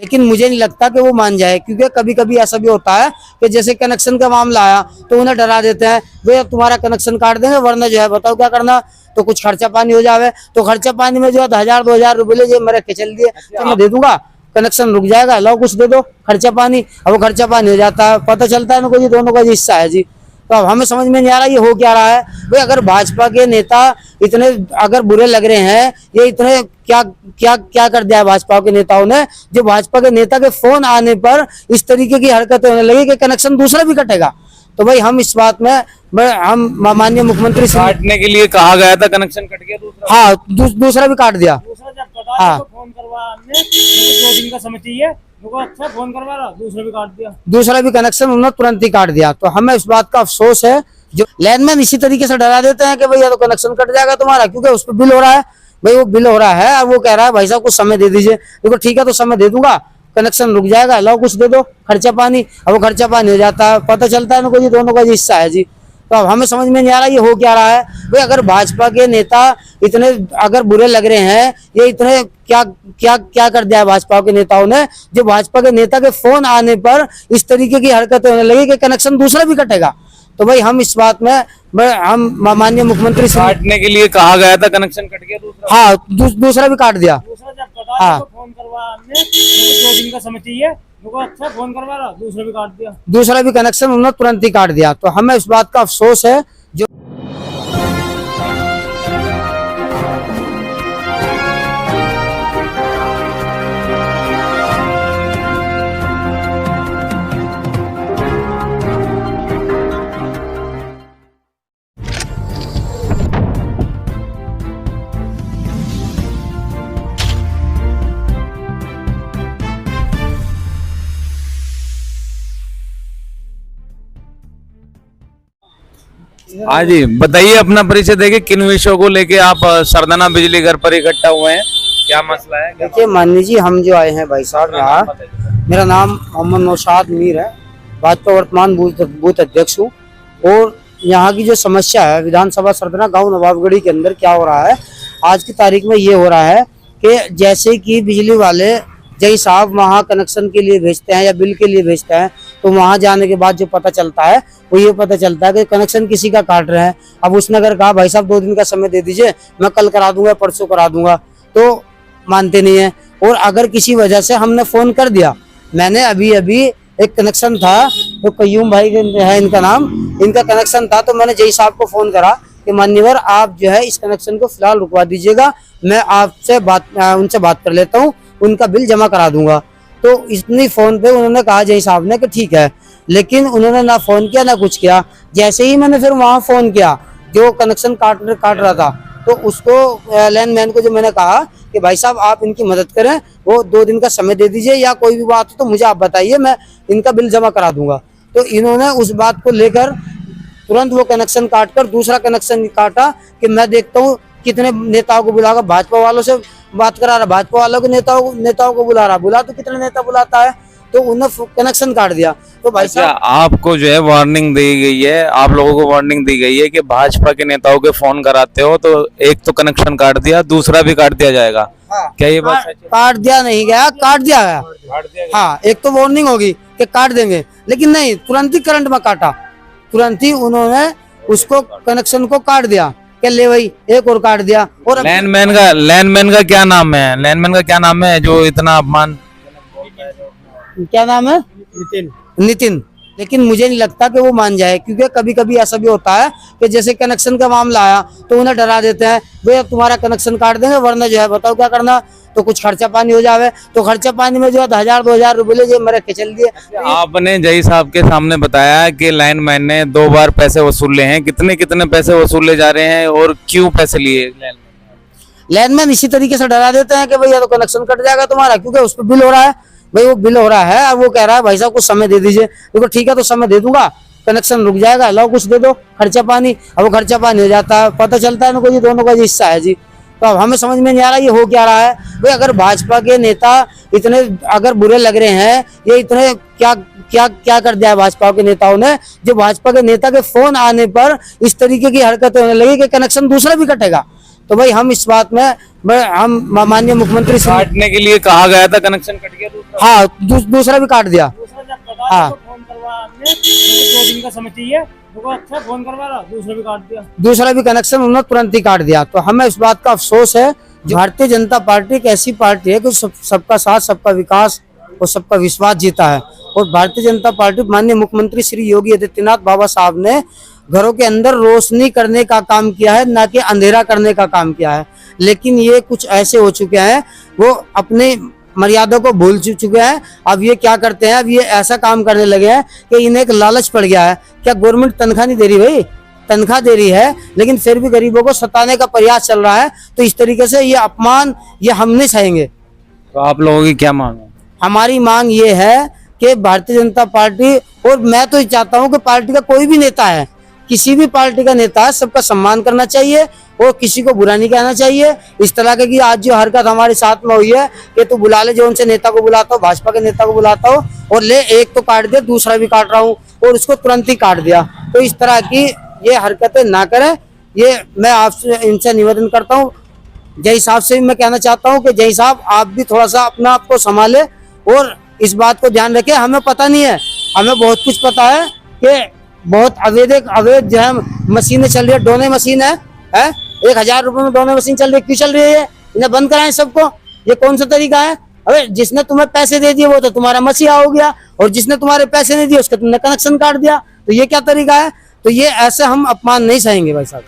लेकिन मुझे नहीं लगता कि वो मान जाए, क्योंकि कभी कभी ऐसा भी होता है कि जैसे कनेक्शन का मामला आया तो उन्हें डरा देते हैं, वे अब तुम्हारा कनेक्शन काट देंगे वरना जो है बताओ क्या करना। तो कुछ खर्चा पानी हो जावे तो खर्चा पानी में जो है 1000-2000 रुपये जो मेरे के चल दिए तो मैं दे दूंगा, कनेक्शन रुक जाएगा, लो कुछ दे दो खर्चा पानी। अब वो खर्चा पानी हो जाता है, पता चलता है इनको जी दोनों का हिस्सा है जी। तो अब हमें समझ में नहीं आ रहा ये हो क्या रहा है भाई। अगर भाजपा के नेता इतने अगर बुरे लग रहे हैं, ये इतने क्या क्या क्या कर दिया है भाजपा के नेताओं ने, जो भाजपा के नेता के फोन आने पर इस तरीके की हरकतें होने लगी कि कनेक्शन दूसरा भी कटेगा। तो भाई हम इस बात में हम माननीय मुख्यमंत्री से काटने के लिए कहा गया था, कनेक्शन कट गया दूसरा। हाँ दूसरा भी काट दिया। दूसरा जब कटा हाँ। तो फोन करवा हमने, मुझे 2 दिन का समय चाहिए, अच्छा फोन करवा रहा, दूसरा भी काट दिया। दूसरा भी कनेक्शन उन्होंने तुरंत ही काट दिया। तो हमें इस बात का अफसोस है, जो लैंडमैन इसी तरीके से डरा देते हैं कि भैया तो कनेक्शन कट जाएगा तुम्हारा, क्योंकि उस पर बिल हो रहा है। भाई वो बिल हो रहा है और वो कह रहा है भाई साहब कुछ समय दे दीजिए। देखो ठीक है तो समय दे दूंगा, कनेक्शन रुक जाएगा, लो कुछ दे दो खर्चा पानी। अब वो खर्चा पानी हो जाता है, पता चलता है इनको जी दोनों का हिस्सा है जी। तो अब हमें समझ में नहीं आ रहा ये हो क्या रहा है भाई। अगर भाजपा के नेता इतने अगर बुरे लग रहे हैं, ये इतने क्या क्या क्या कर दिया है भाजपा के नेताओं ने, जो भाजपा के नेता के फोन आने पर इस तरीके की हरकतें होने लगी कि कनेक्शन दूसरा भी कटेगा। तो भाई हम इस बात में हम माननीय मुख्यमंत्री से काटने के लिए कहा गया था, कनेक्शन कट गया दूसरा। हाँ दूसरा भी काट दिया। दूसरा जब कटा हाँ। तो फोन करवा हमने, मुझे 2 दिन का समय चाहिए, अच्छा फोन करवा रहा, दूसरा भी काट दिया। दूसरा भी कनेक्शन उन्होंने तुरंत ही काट दिया। तो हमें इस बात का अफसोस है जो हाँ जी, बताइए अपना परिचय देके, किन विषयों को लेके आप सरदाना बिजली घर पर इकट्ठा हुए हैं, क्या मसला है? देखिए माननीय जी, हम जो आए हैं भाई साहब यहाँ, मेरा नाम मोहम्मद नौशाद मीर है, भाजपा वर्तमान बूथ अध्यक्ष हूँ। और यहाँ की जो समस्या है विधानसभा सरदाना गांव नवाबगढ़ी के अंदर क्या हो रहा है आज की तारीख में, ये हो रहा है कि जैसे कि बिजली वाले जय साहब वहाँ कनेक्शन के लिए भेजते हैं या बिल के लिए भेजते हैं, तो वहाँ जाने के बाद जो पता चलता है वो ये पता चलता है कि कनेक्शन किसी का काट रहे हैं। अब उसने अगर कहा भाई साहब 2 दिन का समय दे दीजिए, मैं कल करा दूंगा परसों करा दूंगा, तो मानते नहीं है। और अगर किसी वजह से हमने फोन कर दिया, मैंने अभी एक कनेक्शन था तो कयूम भाई है इनका नाम, इनका कनेक्शन था, तो मैंने जय साहब को फोन करा कि मान्यवर आप जो है इस कनेक्शन को फिलहाल रुकवा दीजिएगा, मैं आपसे उनसे बात कर लेता हूँ, उनका बिल जमा करा दूंगा। तो इतनी फोन पे उन्होंने कहा जय साहब ने कि ठीक है, लेकिन उन्होंने ना फोन किया ना कुछ किया। जैसे ही मैंने फिर वहाँ फोन किया जो कनेक्शन काट रहा था, तो उसको लैंडमैन को जो मैंने कहा कि भाई साहब आप इनकी मदद करें, वो 2 दिन का समय दे दीजिए या कोई भी बात हो तो मुझे आप बताइए, मैं इनका बिल जमा करा दूंगा। तो इन्होंने उस बात को लेकर तुरंत वो कनेक्शन काट कर दूसरा कनेक्शन काटा कि मैं देखता हूँ कितने नेताओं को बुलाकर भाजपा वालों से बात करा रहा, भाजपा वालों के नेताओं को बुला तो कितने नेता बुलाता है, तो उन्होंने कनेक्शन काट दिया। तो भाई साहब आपको जो है वार्निंग दी गई है, आप लोगों को वार्निंग दी गई है कि भाजपा के नेताओं के फोन कराते हो तो एक तो कनेक्शन काट दिया, दूसरा भी काट दिया जाएगा। हाँ, क्या ये बात सच है? काट दिया नहीं गया, काट दिया गया। हाँ, एक तो वार्निंग होगी कि काट देंगे, लेकिन नहीं, तुरंत ही करंट में काटा, तुरंत ही उन्होंने उसको कनेक्शन को काट दिया कि ले भाई एक और काट दिया। और लैंडमैन का क्या नाम है? लैंडमैन का क्या नाम है जो इतना अपमान? क्या नाम है? नितिन। लेकिन मुझे नहीं लगता कि वो मान जाए, क्योंकि कभी कभी ऐसा भी होता है कि जैसे कनेक्शन का मामला आया तो उन्हें डरा देते हैं, भाई अब तुम्हारा कनेक्शन काट देंगे वरना जो है बताओ क्या करना। तो कुछ खर्चा पानी हो जावे तो खर्चा पानी में जो है 1000-2000 रुपये जो मेरे के चल दिए। आपने जय साहब के सामने बताया कि लाइनमैन ने 2 बार पैसे वसूले हैं, कितने पैसे वसूले जा रहे हैं और क्यों पैसे लिए? लैंडमैन इसी तरीके से डरा देते हैं कि भैया तो कनेक्शन कट जाएगा तुम्हारा, क्योंकि उस पर बिल हो रहा है। भाई वो बिल हो रहा है और वो कह रहा है भाई साहब कुछ समय दे दीजिए। देखो ठीक है तो समय दे दूंगा, कनेक्शन रुक जाएगा, लो कुछ दे दो खर्चा पानी। अब वो खर्चा पानी हो जाता है, पता चलता है इनको जी दोनों का हिस्सा है जी। तो अब हमें समझ में नहीं आ रहा ये हो क्या रहा है भाई। अगर भाजपा के नेता इतने अगर बुरे लग रहे हैं, ये इतने क्या क्या क्या कर दिया है भाजपा के नेताओं ने, जो भाजपा के नेता के फोन आने पर इस तरीके की हरकतें होने लगी कि कनेक्शन दूसरा भी कटेगा। तो भाई हम इस बात में हम माननीय मुख्यमंत्री श्री काटने के लिए कहा गया था, कनेक्शन कट गया दूसरा। हाँ दूसरा भी काट दिया। दूसरा जब कटा हाँ। तो फोन करवा आपने, मेरे को 2 दिन का समय चाहिए, मेरे को अच्छा फोन करवा रहा, दूसरा भी काट दिया। दूसरा भी कनेक्शन उन्होंने तुरंत ही काट दिया। तो हमें इस बात का अफसोस है, भारतीय जनता पार्टी एक ऐसी पार्टी है कि सबका साथ, सबका विकास और सबका विश्वास जीता है। और भारतीय जनता पार्टी माननीय मुख्यमंत्री श्री योगी आदित्यनाथ बाबा साहब ने घरों के अंदर रोशनी करने का काम किया है, ना कि अंधेरा करने का काम किया है। लेकिन ये कुछ ऐसे हो चुके हैं, वो अपने मर्यादा को भूल चुके हैं। अब ये क्या करते हैं, अब ये ऐसा काम करने लगे हैं कि इन्हें एक लालच पड़ गया है। क्या गवर्नमेंट तनख्वाह नहीं दे रही भाई? तनख्वाह दे रही है, लेकिन फिर भी गरीबों को सताने का प्रयास चल रहा है। तो इस तरीके से ये अपमान ये हम नहीं सहेंगे। तो आप लोगों की क्या मांग है? हमारी मांग ये है कि भारतीय जनता पार्टी, और मैं तो चाहता हूं कि पार्टी का कोई भी नेता है, किसी भी पार्टी का नेता है, सबका सम्मान करना चाहिए और किसी को बुरा नहीं कहना चाहिए। इस तरह की आज जो हरकत हमारे साथ में हुई है कि तू बुला ले, जो उनसे नेता को बुलाता हो, भाजपा के नेता को बुलाता हो, और ले एक तो काट दे, दूसरा भी काट रहा हूँ, और उसको तुरंत ही काट दिया। तो इस तरह की ये हरकतें ना करें, ये मैं आपसे इनसे निवेदन करता हूँ। जय साहब से भी मैं कहना चाहता हूँ कि जय साहब आप भी थोड़ा सा अपना आप को संभाले और इस बात को ध्यान रखें। हमें पता नहीं है, हमें बहुत कुछ पता है कि बहुत अवैध जो है मशीनें चल रही है, डोने मशीन है 1000 रुपए में डोने मशीन चल रही है। क्यों चल रही है? इन्हें बंद कराएं सबको। ये कौन सा तरीका है? अबे जिसने तुम्हें पैसे दे दिए वो तो तुम्हारा मसीहा हो गया, और जिसने तुम्हारे पैसे नहीं दिए उसका तुमने कनेक्शन काट दिया। तो ये क्या तरीका है? तो ये ऐसे हम अपमान नहीं सहेंगे भाई साहब।